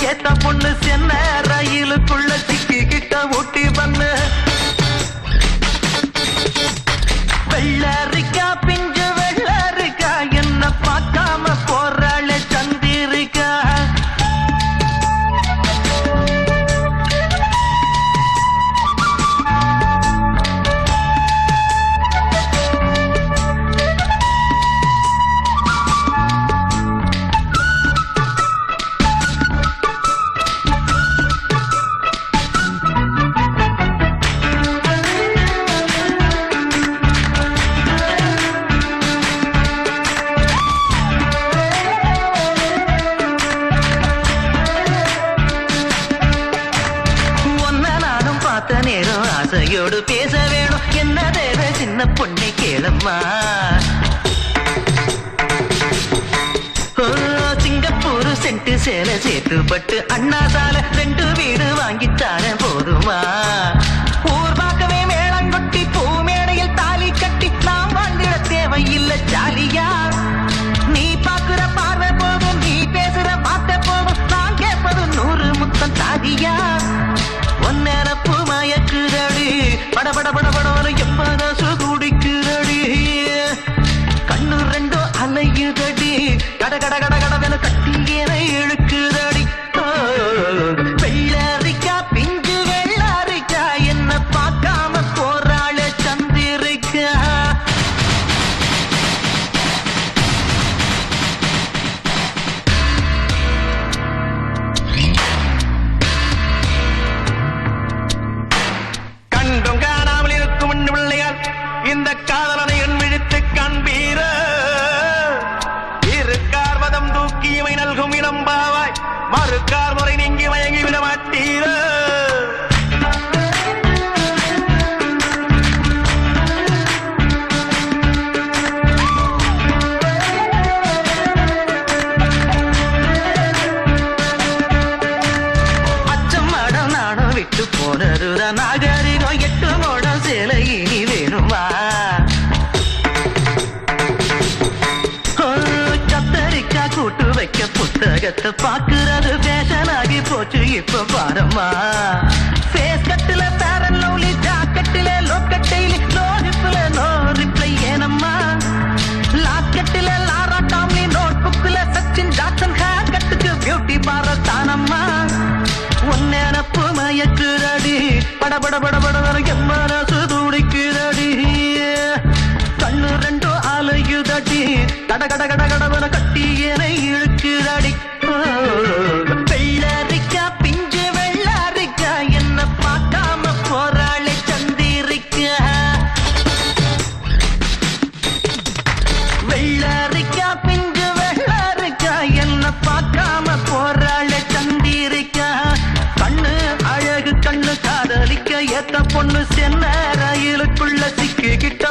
ஏத்த பொண்ணு சென்ன ரயிலுக்குள்ள சிக்கிக்கிட்ட ஊட்டி பண்ணு வெள்ளரிக்கா பிஞ்சு வெள்ளரிக்கா என்ன பார்க்காம போறாளே சந்திரிக்கா நேரம் ஆசையோடு பேச வேணும் என்ன தேவை சின்ன பொண்ணை கேளம்மா சிங்கப்பூர் சென்ட்டு சேலை சேர்த்துப்பட்டு அண்ணா சாலை 2 வீடு வாங்கித்தார போதுமா ஊர் பார்க்கவே மேளங்கொட்டி பூ மேடையில் தாலி கட்டி நாம் வாழ்ந்திட தேவையில்லை ஜாலியா நீ பார்க்கிற பார்வை போதும் நீ பேசுற வார்த்தை போதும் நான் கேட்பது 100 முத்தம் தாதியா ஒன்னேரப்பு மயக்குதடி படபட படபடவன எப்பதாசு குடிக்குதடி கண்ணு 2 அலையுதடி கட கட கட கடவென கட்டியனை இழுக்குதடி வெள்ளரிக்கா பிஞ்சு வெள்ளரிக்கா என்ன பார்க்காம போறாளே சந்திரிக்கா இந்த காதலனை என் விழித்து காண்பீர இருக்கார் வதம் தூக்கியமை நல்கும் இளம்பாவாய் மறுக்கார் முறை நீங்கி மயங்கி விட மாட்டீர அச்சம் மடம் நாடம் விட்டு போனதுதான் நாகரிகம் 8 மோடம் சேலை இனி வேணுமா கத்தரிக்கா கூட்டு வைக்க புத்தகத்தை பாக்குறது ஃபேஷன் ஆகி போச்சு இப்ப பாரம்மா ஃபேஸ் கட்டுல பேரன் லவ்லி ஜாக்கெட்டில லோக்கட்டையில நோ ரிப்ல நோ ரிப்ளை ஏனம்மா லாக்கெட்டில லாரா டாம்லி நோட் புக்ல சச்சின் ஜாக்சன் ஹேர் கட்டுக்கு பியூட்டி பார்லர் தானம்மா ஒன்னேனப்பு மயக்குதடி படபட படபட எம்மனசு துடிக்குதடி கண்ணு 2 அலையுதடி கட கட கட கடவன கட்டியனை இழுக்குதடி வெள்ளரிக்கா பிஞ்சு வெள்ளரிக்கா என்ன பார்க்காம போறாளே சந்திரிக்கா வெள்ளரிக்கா பிஞ்சு வெள்ளரிக்கா என்ன பார்க்காம போறாளே சந்திரிக்கா கண்ணு அழகு கண்ணு காதலிக்க ஏத்த பொண்ணு சென்ன ரயிலுக்குள்ள சிக்கிக்கிட்ட